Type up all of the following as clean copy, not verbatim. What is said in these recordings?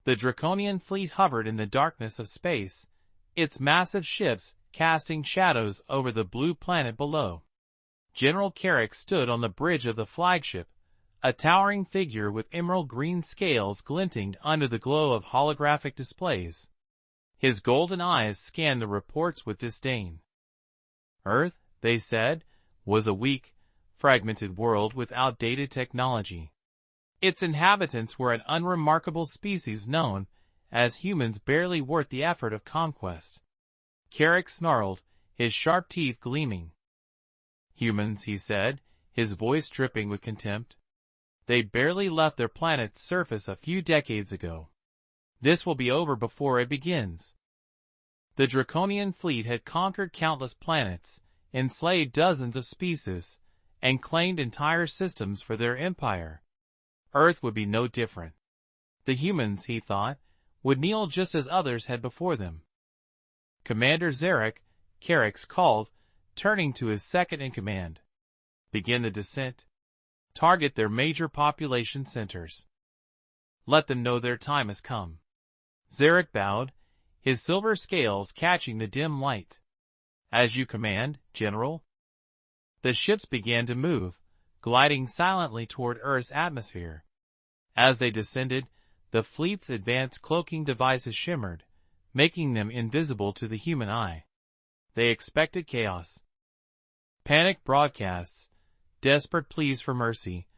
The Draconian fleet hovered in the darkness of space, its massive ships casting shadows over the blue planet below. General Carrick stood on the bridge of the flagship, a towering figure with emerald-green scales glinting under the glow of holographic displays. His golden eyes scanned the reports with disdain. Earth, they said, was a weak, fragmented world with outdated technology. Its inhabitants were an unremarkable species known as humans, barely worth the effort of conquest. Carrick snarled, his sharp teeth gleaming. Humans, he said, his voice dripping with contempt. They barely left their planet's surface a few decades ago. This will be over before it begins. The Draconian fleet had conquered countless planets, enslaved dozens of species, and claimed entire systems for their empire. Earth would be no different. The humans, he thought, would kneel just as others had before them. Commander Zarek, Carrick called, turning to his second-in-command. Begin the descent. Target their major population centers. Let them know their time has come. Zarek bowed, his silver scales catching the dim light. As you command, General. The ships began to move, gliding silently toward Earth's atmosphere. As they descended, the fleet's advanced cloaking devices shimmered, making them invisible to the human eye. They expected chaos. Panic broadcasts, desperate pleas for mercy,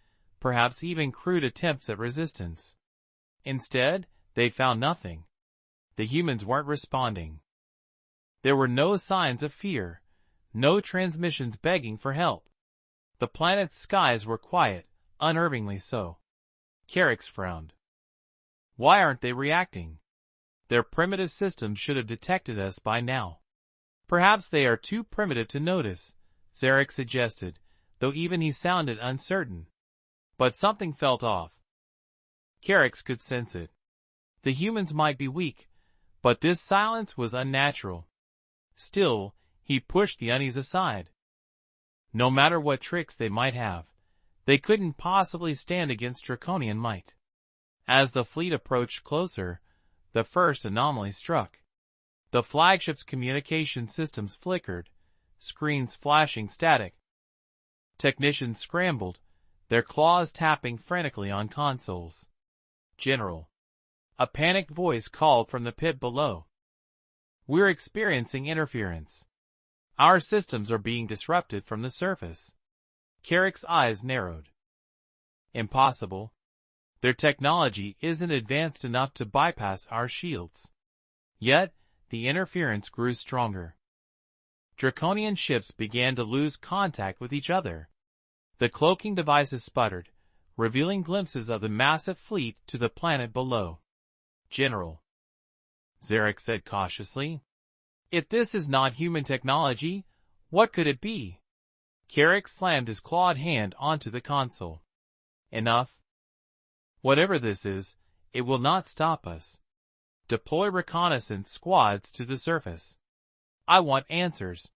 perhaps even crude attempts at resistance. Instead, they found nothing. The humans weren't responding. There were no signs of fear, no transmissions begging for help. The planet's skies were quiet, unnervingly so. Carrick frowned. Why aren't they reacting? Their primitive systems should have detected us by now. Perhaps they are too primitive to notice, Zarek suggested, though even he sounded uncertain. But something felt off. Carrick could sense it. The humans might be weak, but this silence was unnatural. Still, he pushed the unease aside. No matter what tricks they might have, they couldn't possibly stand against Draconian might. As the fleet approached closer, the first anomaly struck. The flagship's communication systems flickered, screens flashing static. Technicians scrambled, their claws tapping frantically on consoles. General. A panicked voice called from the pit below. We're experiencing interference. Our systems are being disrupted from the surface. Carrick's eyes narrowed. Impossible. Their technology isn't advanced enough to bypass our shields. Yet, the interference grew stronger. Draconian ships began to lose contact with each other. The cloaking devices sputtered, revealing glimpses of the massive fleet to the planet below. General. Zarek said cautiously. If this is not human technology, what could it be? Carrick slammed his clawed hand onto the console. Enough. Whatever this is, it will not stop us. Deploy reconnaissance squads to the surface. I want answers.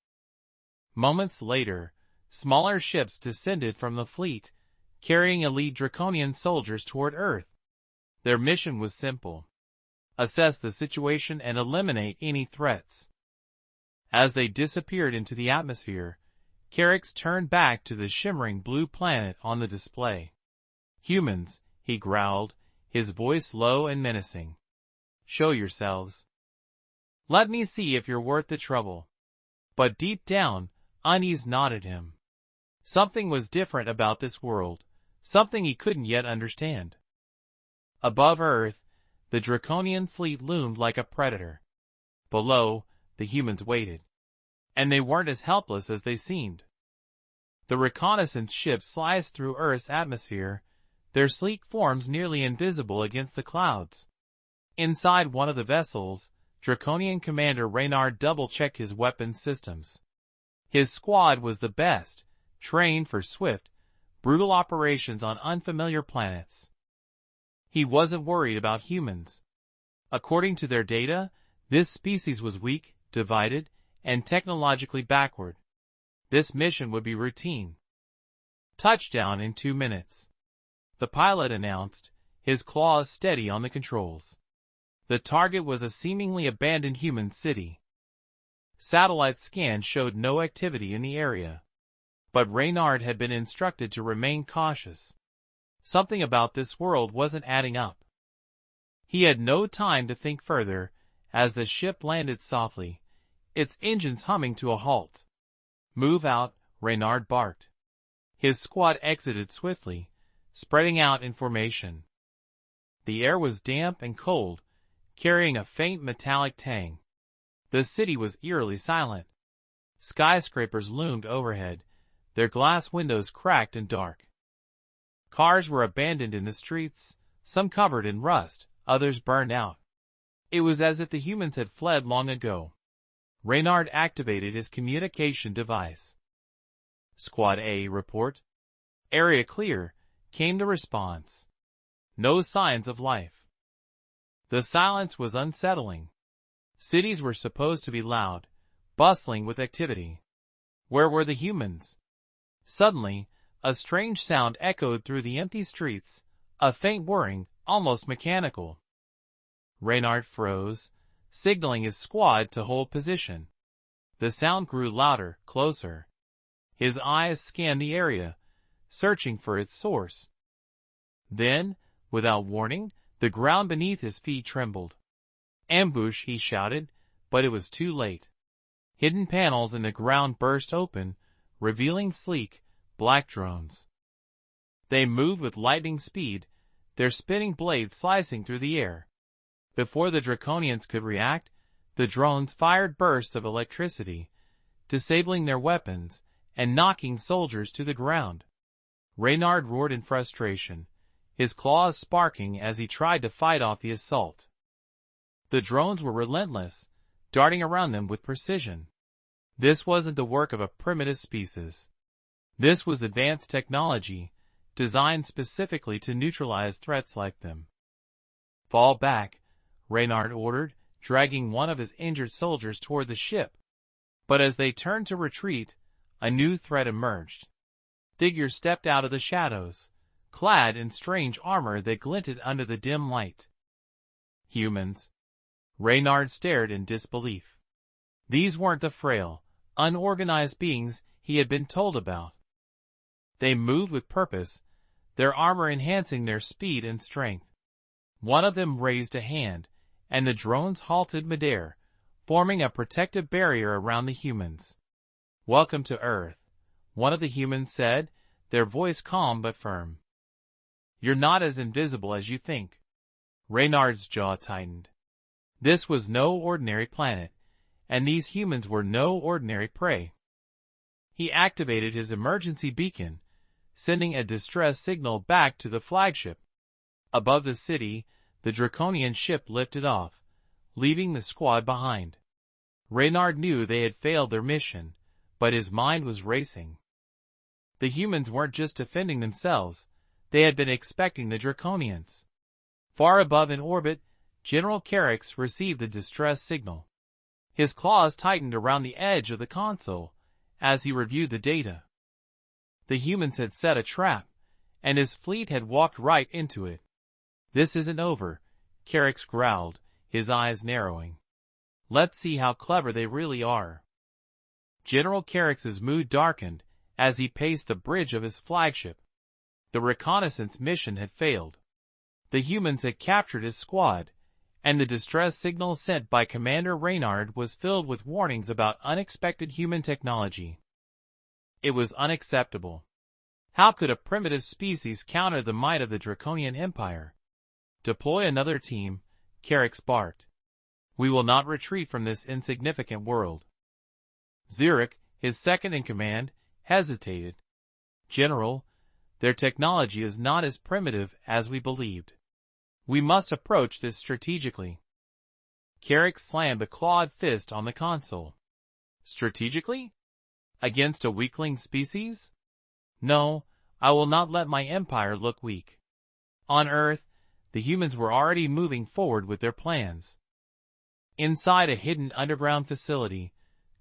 Moments later, smaller ships descended from the fleet, carrying elite Draconian soldiers toward Earth. Their mission was simple. Assess the situation and eliminate any threats. As they disappeared into the atmosphere, Carrick turned back to the shimmering blue planet on the display. Humans, he growled, his voice low and menacing. Show yourselves. Let me see if you're worth the trouble. But deep down, unease gnawed him. Something was different about this world, something he couldn't yet understand. Above Earth, the Draconian fleet loomed like a predator. Below, the humans waited. And they weren't as helpless as they seemed. The reconnaissance ships sliced through Earth's atmosphere, their sleek forms nearly invisible against the clouds. Inside one of the vessels, Draconian Commander Reynard double-checked his weapons systems. His squad was the best, trained for swift, brutal operations on unfamiliar planets. He wasn't worried about humans. According to their data, this species was weak, divided, and technologically backward. This mission would be routine. Touchdown in 2 minutes. The pilot announced, his claws steady on the controls. The target was a seemingly abandoned human city. Satellite scans showed no activity in the area. But Reynard had been instructed to remain cautious. Something about this world wasn't adding up. He had no time to think further as the ship landed softly, its engines humming to a halt. "Move out," Reynard barked. His squad exited swiftly, spreading out in formation. The air was damp and cold, carrying a faint metallic tang. The city was eerily silent. Skyscrapers loomed overhead, their glass windows cracked and dark. Cars were abandoned in the streets, some covered in rust, others burned out. It was as if the humans had fled long ago. Reynard activated his communication device. "Squad A, report." "Area clear," came the response. No signs of life. The silence was unsettling. Cities were supposed to be loud, bustling with activity. Where were the humans? Suddenly, a strange sound echoed through the empty streets, a faint whirring, almost mechanical. Reynard froze, signaling his squad to hold position. The sound grew louder, closer. His eyes scanned the area, searching for its source. Then, without warning, the ground beneath his feet trembled. "Ambush," he shouted, but it was too late. Hidden panels in the ground burst open, revealing sleek, black drones. They moved with lightning speed, their spinning blades slicing through the air. Before the Draconians could react, the drones fired bursts of electricity, disabling their weapons and knocking soldiers to the ground. Reynard roared in frustration, his claws sparking as he tried to fight off the assault. The drones were relentless, darting around them with precision. This wasn't the work of a primitive species. This was advanced technology, designed specifically to neutralize threats like them. "Fall back," Reynard ordered, dragging one of his injured soldiers toward the ship. But as they turned to retreat, a new threat emerged. Figures stepped out of the shadows, clad in strange armor that glinted under the dim light. Humans. Reynard stared in disbelief. These weren't the frail, unorganized beings he had been told about. They moved with purpose, their armor enhancing their speed and strength. One of them raised a hand, and the drones halted midair, forming a protective barrier around the humans. "Welcome to Earth," one of the humans said, their voice calm but firm. "You're not as invisible as you think." Reynard's jaw tightened. This was no ordinary planet, and these humans were no ordinary prey. He activated his emergency beacon, sending a distress signal back to the flagship. Above the city, the Draconian ship lifted off, leaving the squad behind. Reynard knew they had failed their mission, but his mind was racing. The humans weren't just defending themselves, they had been expecting the Draconians. Far above in orbit, General Carrix received the distress signal. His claws tightened around the edge of the console as he reviewed the data. The humans had set a trap, and his fleet had walked right into it. "This isn't over," Carrix growled, his eyes narrowing. "Let's see how clever they really are." General Carrix's mood darkened as he paced the bridge of his flagship. The reconnaissance mission had failed. The humans had captured his squad, and the distress signal sent by Commander Reynard was filled with warnings about unexpected human technology. It was unacceptable. How could a primitive species counter the might of the Draconian Empire? "Deploy another team," Carrix barked. "We will not retreat from this insignificant world." Zurich, his second in command, hesitated. "General, their technology is not as primitive as we believed. We must approach this strategically." Carrix slammed a clawed fist on the console. "Strategically? Against a weakling species? No, I will not let my empire look weak." On Earth, the humans were already moving forward with their plans. Inside a hidden underground facility,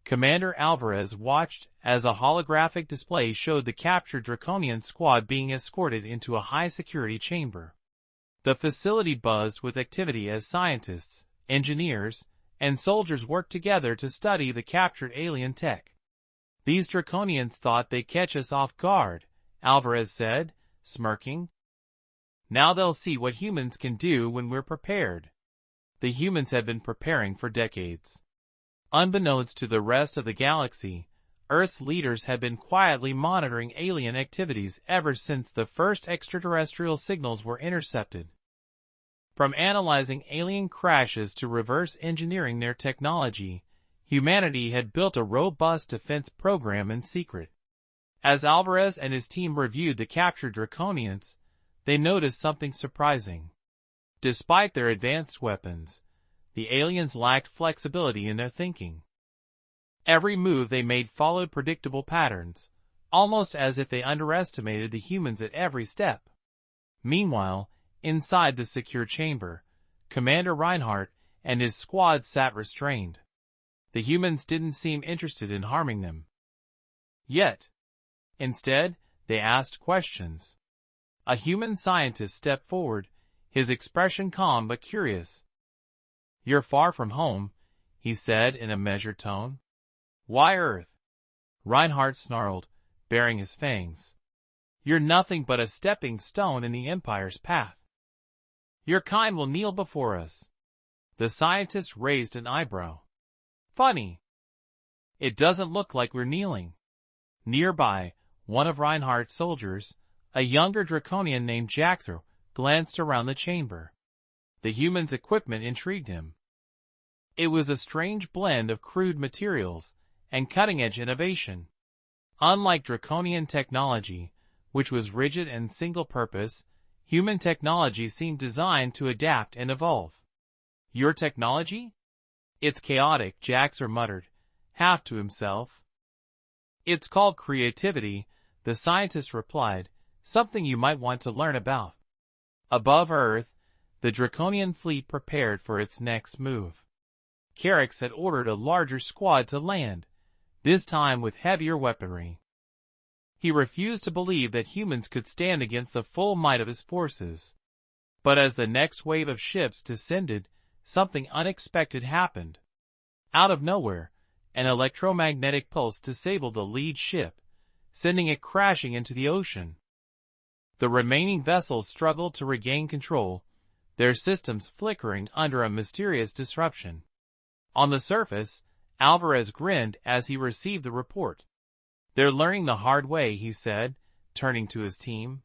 Commander Alvarez watched as a holographic display showed the captured Draconian squad being escorted into a high-security chamber. The facility buzzed with activity as scientists, engineers, and soldiers worked together to study the captured alien tech. "These Draconians thought they'd catch us off guard," Alvarez said, smirking. "Now they'll see what humans can do when we're prepared." The humans had been preparing for decades. Unbeknownst to the rest of the galaxy, Earth's leaders had been quietly monitoring alien activities ever since the first extraterrestrial signals were intercepted. From analyzing alien crashes to reverse engineering their technology, humanity had built a robust defense program in secret. As Alvarez and his team reviewed the captured Draconians, they noticed something surprising. Despite their advanced weapons, the aliens lacked flexibility in their thinking. Every move they made followed predictable patterns, almost as if they underestimated the humans at every step. Meanwhile, inside the secure chamber, Commander Reinhardt and his squad sat restrained. The humans didn't seem interested in harming them. Yet, instead, they asked questions. A human scientist stepped forward, his expression calm but curious. "You're far from home," he said in a measured tone. "Why Earth?" Reinhardt snarled, baring his fangs. "You're nothing but a stepping stone in the Empire's path. Your kind will kneel before us." The scientist raised an eyebrow. "Funny. It doesn't look like we're kneeling." Nearby, one of Reinhardt's soldiers, a younger Draconian named Jaxer, glanced around the chamber. The human's equipment intrigued him. It was a strange blend of crude materials and cutting-edge innovation. Unlike Draconian technology, which was rigid and single-purpose, human technology seemed designed to adapt and evolve. "Your technology? It's chaotic," Jaxer muttered, half to himself. "It's called creativity," the scientist replied, "something you might want to learn about." Above Earth, the Draconian fleet prepared for its next move. Carix had ordered a larger squad to land, this time with heavier weaponry. He refused to believe that humans could stand against the full might of his forces. But as the next wave of ships descended, something unexpected happened. Out of nowhere, an electromagnetic pulse disabled the lead ship, sending it crashing into the ocean. The remaining vessels struggled to regain control, their systems flickering under a mysterious disruption. On the surface, Alvarez grinned as he received the report. "They're learning the hard way," he said, turning to his team.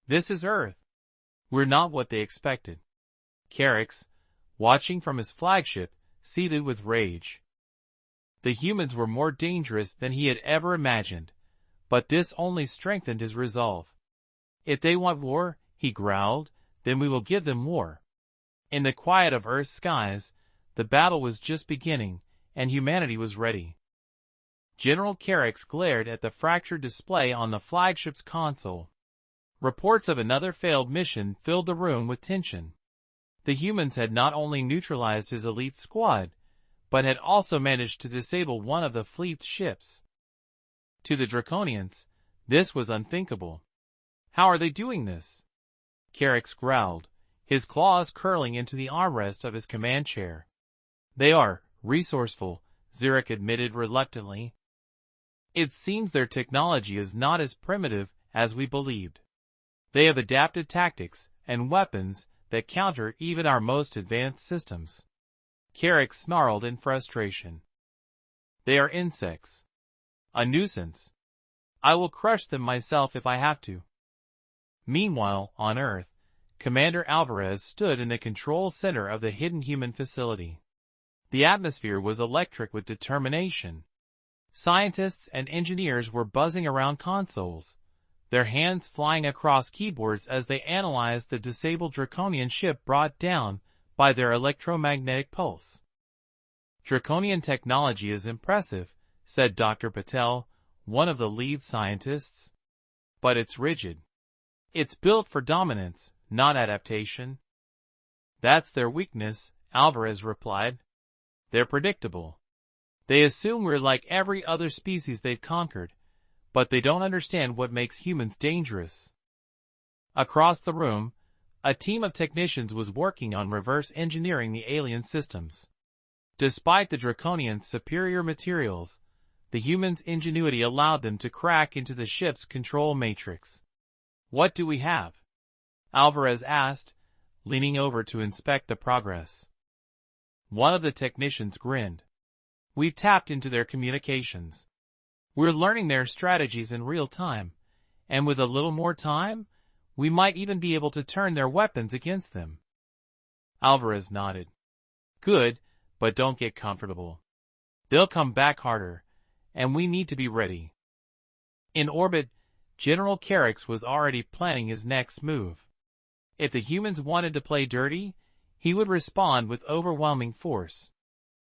"This is Earth. We're not what they expected." Carix, watching from his flagship, seethed with rage. The humans were more dangerous than he had ever imagined, but this only strengthened his resolve. "If they want war," he growled, "then we will give them war." In the quiet of Earth's skies, the battle was just beginning, and humanity was ready. General Carix glared at the fractured display on the flagship's console. Reports of another failed mission filled the room with tension. The humans had not only neutralized his elite squad, but had also managed to disable one of the fleet's ships. To the Draconians, this was unthinkable. "How are they doing this?" Carix growled, his claws curling into the armrest of his command chair. "They are resourceful," Zurich admitted reluctantly. "It seems their technology is not as primitive as we believed. They have adapted tactics and weapons that counter even our most advanced systems." Carix snarled in frustration. "They are insects. A nuisance. I will crush them myself if I have to." Meanwhile, on Earth, Commander Alvarez stood in the control center of the hidden human facility. The atmosphere was electric with determination. Scientists and engineers were buzzing around consoles, their hands flying across keyboards as they analyzed the disabled Draconian ship brought down by their electromagnetic pulse. "Draconian technology is impressive," said Dr. Patel, one of the lead scientists. "But it's rigid. It's built for dominance, not adaptation." "That's their weakness," Alvarez replied. "They're predictable. They assume we're like every other species they've conquered, but they don't understand what makes humans dangerous." Across the room, A team of technicians was working on reverse engineering the alien systems. Despite the Draconians' superior materials, the humans' ingenuity allowed them to crack into the ship's control matrix. "What do we have?" Alvarez asked, leaning over to inspect the progress. One of the technicians grinned. "We've tapped into their communications. We're learning their strategies in real time, and with a little more time, we might even be able to turn their weapons against them." Alvarez nodded. "Good, but don't get comfortable. They'll come back harder, and we need to be ready." In orbit, General Carrix was already planning his next move. If the humans wanted to play dirty, he would respond with overwhelming force.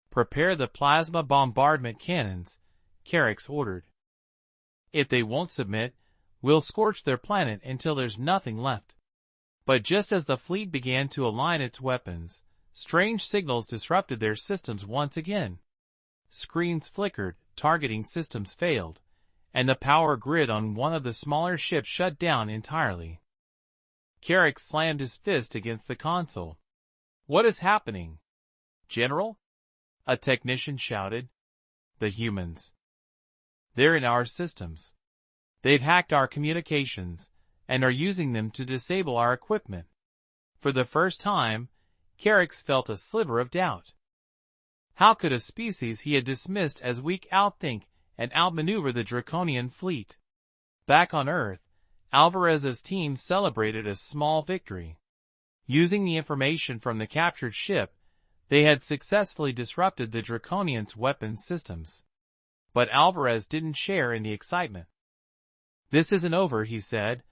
"Prepare the plasma bombardment cannons," Carrix ordered. "If they won't submit, we'll scorch their planet until there's nothing left." But just as the fleet began to align its weapons, strange signals disrupted their systems once again. Screens flickered, targeting systems failed, and the power grid on one of the smaller ships shut down entirely. Carrix slammed his fist against the console. "What is happening?" "General?" a technician shouted. "The humans. They're in our systems. They've hacked our communications and are using them to disable our equipment." For the first time, Carrix felt a sliver of doubt. How could a species he had dismissed as weak outthink and outmaneuver the Draconian fleet? Back on Earth, Alvarez's team celebrated a small victory. Using the information from the captured ship, they had successfully disrupted the Draconians' weapons systems. But Alvarez didn't share in the excitement. "This isn't over," he said,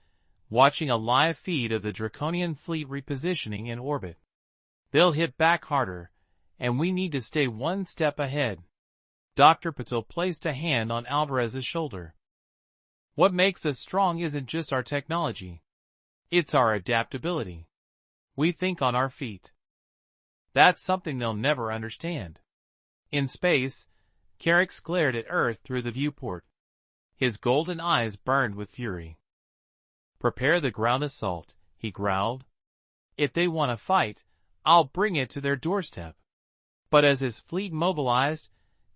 watching a live feed of the Draconian fleet repositioning in orbit. "They'll hit back harder, and we need to stay one step ahead." Dr. Patel placed a hand on Alvarez's shoulder. "What makes us strong isn't just our technology. It's our adaptability. We think on our feet. That's something they'll never understand." In space, Carrix glared at Earth through the viewport. His golden eyes burned with fury. "Prepare the ground assault," he growled. "If they want to fight, I'll bring it to their doorstep." But as his fleet mobilized,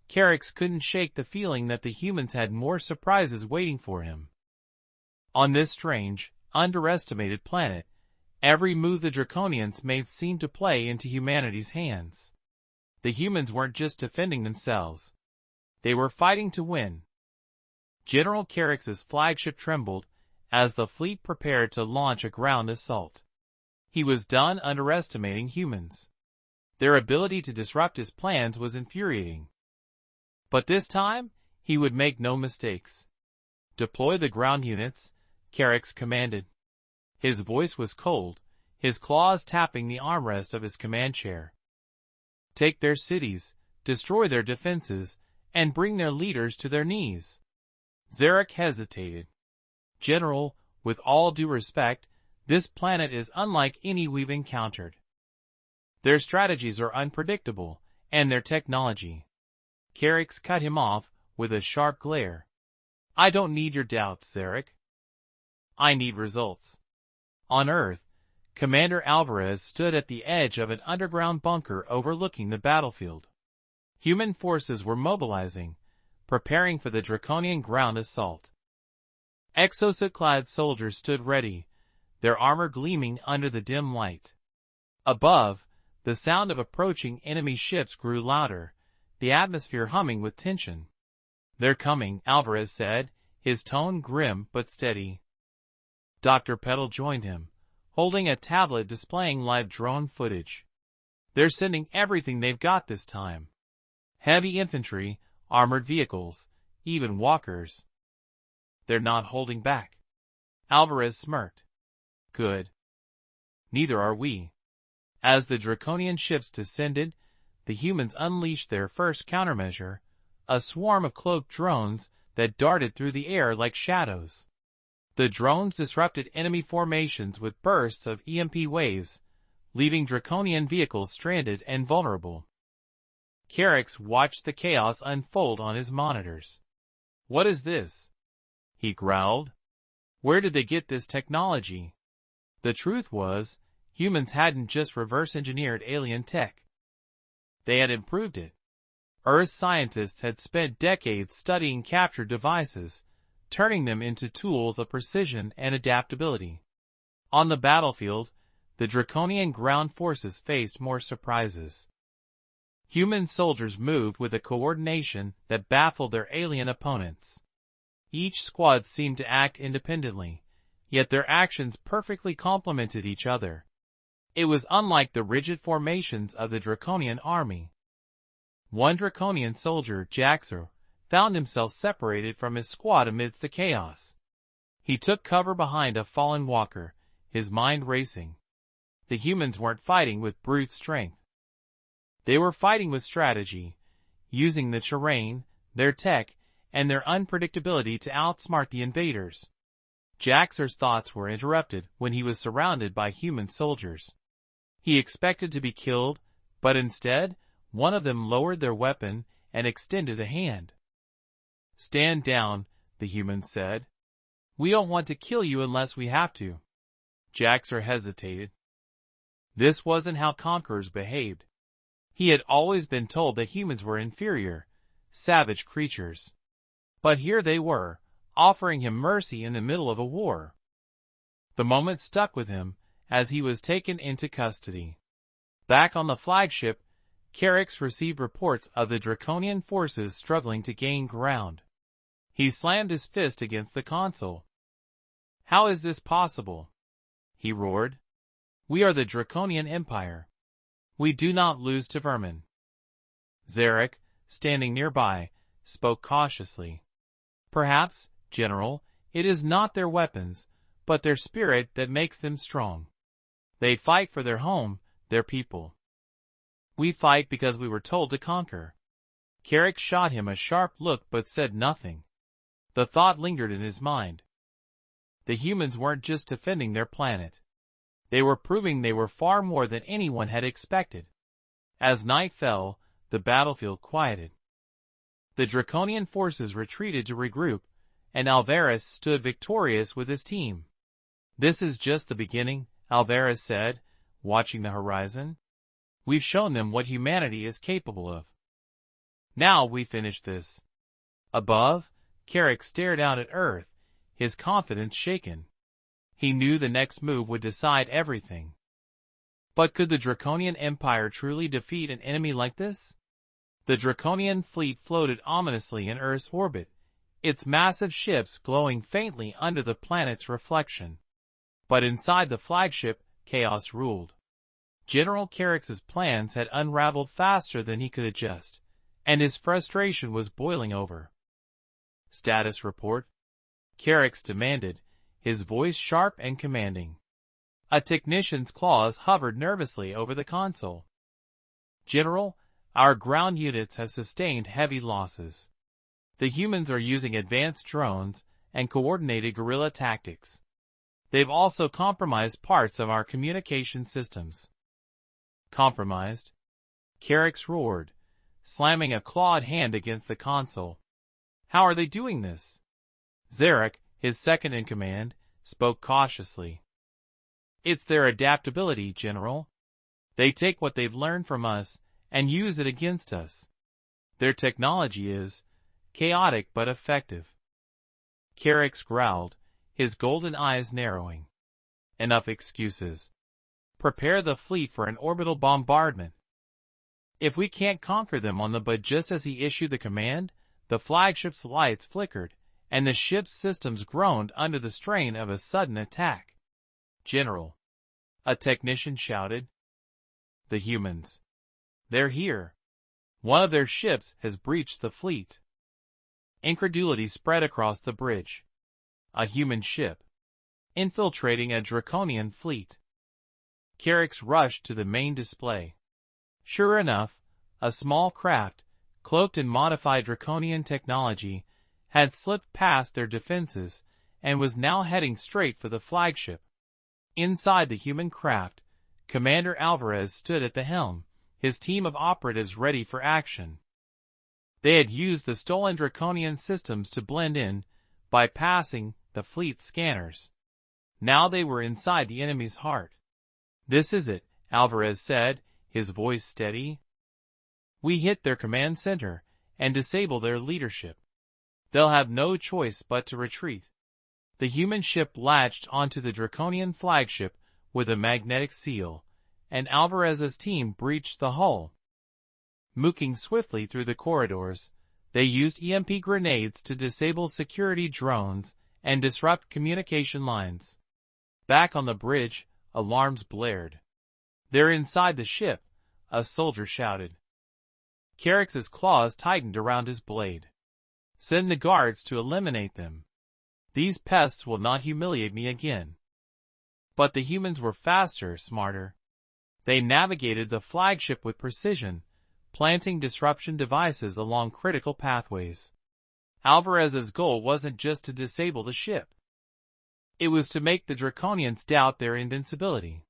Carrix couldn't shake the feeling that the humans had more surprises waiting for him. On this strange, underestimated planet, every move the Draconians made seemed to play into humanity's hands. The humans weren't just defending themselves. They were fighting to win. General Carrix's flagship trembled as the fleet prepared to launch a ground assault. He was done underestimating humans. Their ability to disrupt his plans was infuriating. But this time, he would make no mistakes. "Deploy the ground units," Carrix commanded. His voice was cold, his claws tapping the armrest of his command chair. "Take their cities, destroy their defenses, and bring their leaders to their knees." Zarek hesitated. "General, with all due respect, this planet is unlike any we've encountered. Their strategies are unpredictable, and their technology." Carrix cut him off with a sharp glare. "I don't need your doubts, Zarek. I need results." On Earth, Commander Alvarez stood at the edge of an underground bunker overlooking the battlefield. Human forces were mobilizing, preparing for the Draconian ground assault. Exosuit-clad soldiers stood ready, their armor gleaming under the dim light. Above, the sound of approaching enemy ships grew louder, the atmosphere humming with tension. "They're coming," Alvarez said, his tone grim but steady. Dr. Petal joined him, holding a tablet displaying live drone footage. "They're sending everything they've got this time. Heavy infantry, armored vehicles, even walkers. They're not holding back." Alvarez smirked. "Good. Neither are we." As the Draconian ships descended, the humans unleashed their first countermeasure, a swarm of cloaked drones that darted through the air like shadows. The drones disrupted enemy formations with bursts of EMP waves, leaving Draconian vehicles stranded and vulnerable. Carrix watched the chaos unfold on his monitors. "What is this?" he growled. "Where did they get this technology?" The truth was, Humans hadn't just reverse-engineered alien tech. They had improved it. Earth scientists had spent decades studying captured devices, turning them into tools of precision and adaptability. On the battlefield, the Draconian ground forces faced more surprises. Human soldiers moved with a coordination that baffled their alien opponents. Each squad seemed to act independently, yet their actions perfectly complemented each other. It was unlike the rigid formations of the Draconian army. One Draconian soldier, Jaxer, found himself separated from his squad amidst the chaos. He took cover behind a fallen walker, his mind racing. The humans weren't fighting with brute strength. They were fighting with strategy, using the terrain, their tech, and their unpredictability to outsmart the invaders. Jaxer's thoughts were interrupted when he was surrounded by human soldiers. He expected to be killed, but instead, one of them lowered their weapon and extended a hand. "Stand down," the human said. "We don't want to kill you unless we have to." Jaxer hesitated. This wasn't how conquerors behaved. He had always been told that humans were inferior, savage creatures. But here they were, offering him mercy in the middle of a war. The moment stuck with him as he was taken into custody. Back on the flagship, Carix received reports of the Draconian forces struggling to gain ground. He slammed his fist against the console. "How is this possible?" he roared. "We are the Draconian Empire. We do not lose to vermin." Zarek, standing nearby, spoke cautiously. "Perhaps, General, it is not their weapons, but their spirit that makes them strong. They fight for their home, their people. We fight because we were told to conquer." Carrick shot him a sharp look but said nothing. The thought lingered in his mind. The humans weren't just defending their planet. They were proving they were far more than anyone had expected. As night fell, the battlefield quieted. The Draconian forces retreated to regroup, and Alvarez stood victorious with his team. "This is just the beginning," Alvarez said, watching the horizon. "We've shown them what humanity is capable of. Now we finish this." Above, Carrick stared out at Earth, his confidence shaken. He knew the next move would decide everything. But could the Draconian Empire truly defeat an enemy like this? The Draconian fleet floated ominously in Earth's orbit, its massive ships glowing faintly under the planet's reflection. But inside the flagship, chaos ruled. General Carrick's plans had unraveled faster than he could adjust, and his frustration was boiling over. "Status report?" Carrick demanded, his voice sharp and commanding. A technician's claws hovered nervously over the console. "General, our ground units have sustained heavy losses. The humans are using advanced drones and coordinated guerrilla tactics. They've also compromised parts of our communication systems." "Compromised?" Carrick roared, slamming a clawed hand against the console. "How are they doing this?" Zarek, his second in command, spoke cautiously. "It's their adaptability, General. They take what they've learned from us and use it against us. Their technology is chaotic but effective." Carrick growled, his golden eyes narrowing. "Enough excuses. Prepare the fleet for an orbital bombardment." "If we can't conquer them on the..." But just as he issued the command, the flagship's lights flickered, and the ship's systems groaned under the strain of a sudden attack. "General," a technician shouted. "The humans. They're here. One of their ships has breached the fleet." Incredulity spread across the bridge. A human ship, infiltrating a Draconian fleet. Carrick rushed to the main display. Sure enough, a small craft, cloaked in modified Draconian technology, had slipped past their defenses and was now heading straight for the flagship. Inside the human craft, Commander Alvarez stood at the helm, his team of operatives ready for action. They had used the stolen Draconian systems to blend in, bypassing the fleet's scanners. Now they were inside the enemy's heart. "This is it," Alvarez said, his voice steady. "We hit their command center and disable their leadership. They'll have no choice but to retreat." The human ship latched onto the Draconian flagship with a magnetic seal, and Alvarez's team breached the hull. Mooking swiftly through the corridors, they used EMP grenades to disable security drones and disrupt communication lines. Back on the bridge, alarms blared. "They're inside the ship," a soldier shouted. Carrick's claws tightened around his blade. "Send the guards to eliminate them. These pests will not humiliate me again." But the humans were faster, smarter. They navigated the flagship with precision, planting disruption devices along critical pathways. Alvarez's goal wasn't just to disable the ship. It was to make the Draconians doubt their invincibility.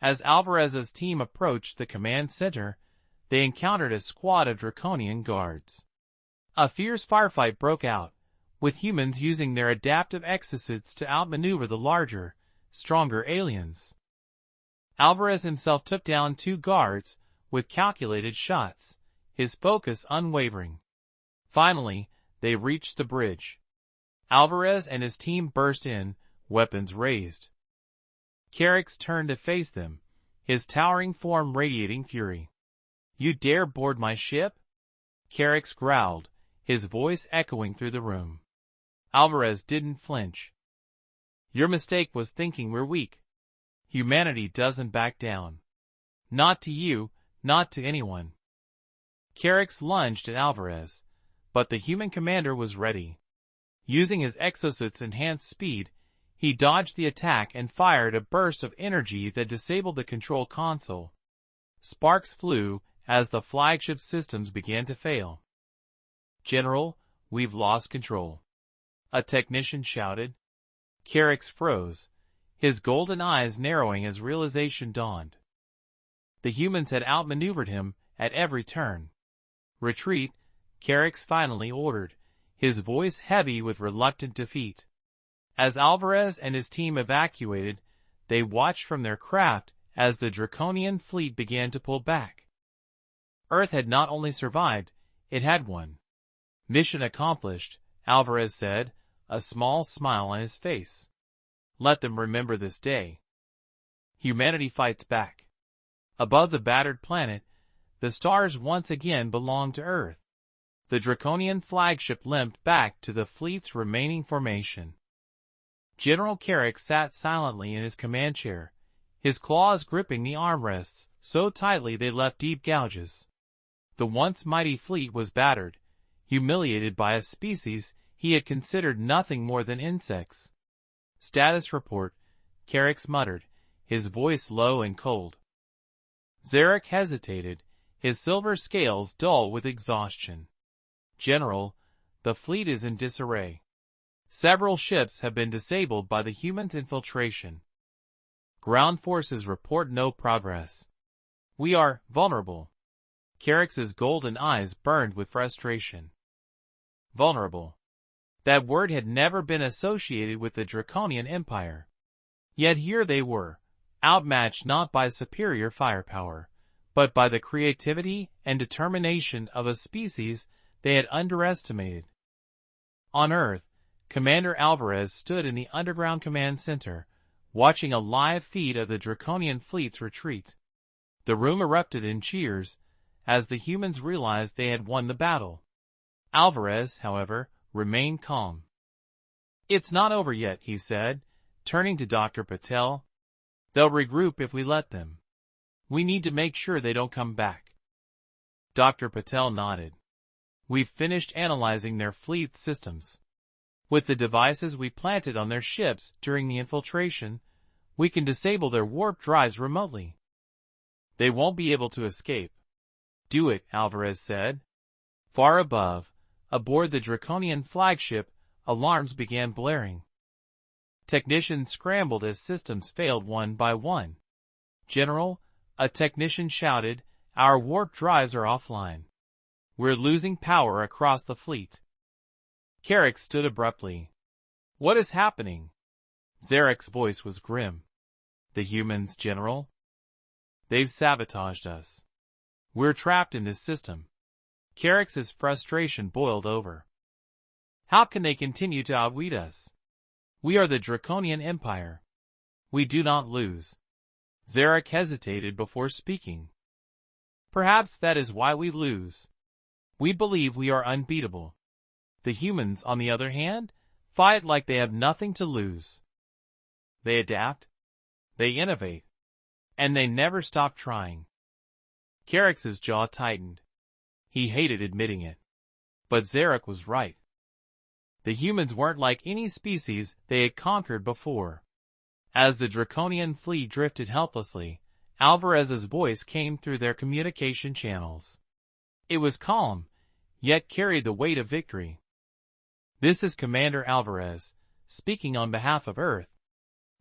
As Alvarez's team approached the command center, they encountered a squad of Draconian guards. A fierce firefight broke out, with humans using their adaptive exosuits to outmaneuver the larger, stronger aliens. Alvarez himself took down 2 guards with calculated shots, his focus unwavering. Finally, they reached the bridge. Alvarez and his team burst in, weapons raised. Carrick turned to face them, his towering form radiating fury. "You dare board my ship?" Carrick growled, his voice echoing through the room. Alvarez didn't flinch. "Your mistake was thinking we're weak. Humanity doesn't back down. Not to you, not to anyone." Carrick lunged at Alvarez, but the human commander was ready. Using his exosuit's enhanced speed, he dodged the attack and fired a burst of energy that disabled the control console. Sparks flew as the flagship systems began to fail. "General, we've lost control," a technician shouted. Carrick froze, his golden eyes narrowing as realization dawned. The humans had outmaneuvered him at every turn. "Retreat," Carrick finally ordered, his voice heavy with reluctant defeat. As Alvarez and his team evacuated, they watched from their craft as the Draconian fleet began to pull back. Earth had not only survived, it had won. "Mission accomplished," Alvarez said, a small smile on his face. "Let them remember this day." Humanity fights back. Above the battered planet, the stars once again belonged to Earth. The Draconian flagship limped back to the fleet's remaining formation. General Carrick sat silently in his command chair, his claws gripping the armrests so tightly they left deep gouges. The once mighty fleet was battered, humiliated by a species he had considered nothing more than insects. "Status report," Carrick muttered, his voice low and cold. Zarek hesitated, his silver scales dull with exhaustion. "General, the fleet is in disarray. Several ships have been disabled by the humans' infiltration. Ground forces report no progress. We are vulnerable." Carrick's golden eyes burned with frustration. Vulnerable. That word had never been associated with the Draconian Empire. Yet here they were, outmatched not by superior firepower, but by the creativity and determination of a species they had underestimated. On Earth, Commander Alvarez stood in the underground command center, watching a live feed of the Draconian fleet's retreat. The room erupted in cheers as the humans realized they had won the battle. Alvarez, however, remained calm. "It's not over yet," he said, turning to Dr. Patel. "They'll regroup if we let them. We need to make sure they don't come back." Dr. Patel nodded. "We've finished analyzing their fleet systems. With the devices we planted on their ships during the infiltration, we can disable their warp drives remotely. They won't be able to escape." "Do it," Alvarez said. Far above, aboard the Draconian flagship, alarms began blaring. Technicians scrambled as systems failed one by one. "General," a technician shouted, "our warp drives are offline. We're losing power across the fleet." Carrick stood abruptly. "What is happening?" Zarek's voice was grim. "The humans, General. They've sabotaged us. We're trapped in this system. Carrick's frustration boiled over. How can they continue to outwit us? We are the Draconian Empire. We do not lose. Zarek hesitated before speaking. Perhaps that is why we lose. We believe we are unbeatable. The humans, on the other hand, fight like they have nothing to lose. They adapt, they innovate, and they never stop trying. Carrick's jaw tightened. He hated admitting it. But Zarek was right. The humans weren't like any species they had conquered before. As the Draconian fleet drifted helplessly, Alvarez's voice came through their communication channels. It was calm, yet carried the weight of victory. This is Commander Alvarez, speaking on behalf of Earth.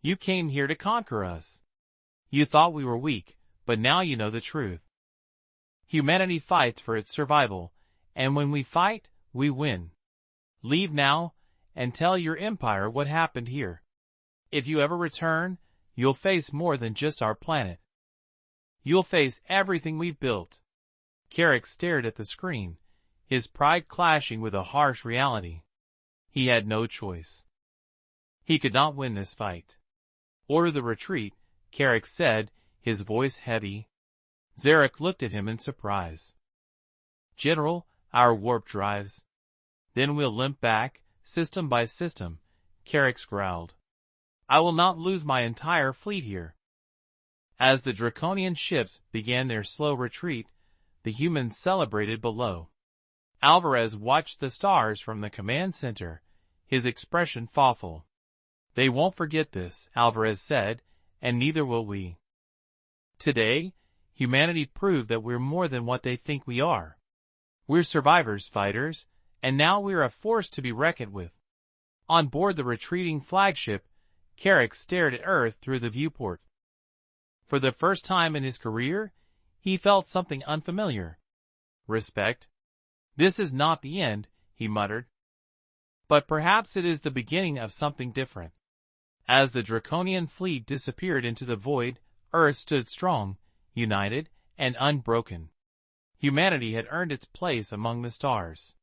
You came here to conquer us. You thought we were weak, but now you know the truth. Humanity fights for its survival, and when we fight, we win. Leave now, and tell your empire what happened here. If you ever return, you'll face more than just our planet. You'll face everything we've built. Carrick stared at the screen, his pride clashing with a harsh reality. He had no choice. He could not win this fight. Order the retreat, Carrick said, his voice heavy. Zarek looked at him in surprise. General, our warp drives. Then we'll limp back, system by system, Carrick growled. I will not lose my entire fleet here. As the Draconian ships began their slow retreat, the humans celebrated below. Alvarez watched the stars from the command center, his expression thoughtful. They won't forget this, Alvarez said, and neither will we. Today, humanity proved that we're more than what they think we are. We're survivors, fighters, and now we're a force to be reckoned with. On board the retreating flagship, Carrick stared at Earth through the viewport. For the first time in his career, he felt something unfamiliar. Respect. This is not the end, he muttered. But perhaps it is the beginning of something different. As the Draconian fleet disappeared into the void, Earth stood strong, united, and unbroken. Humanity had earned its place among the stars.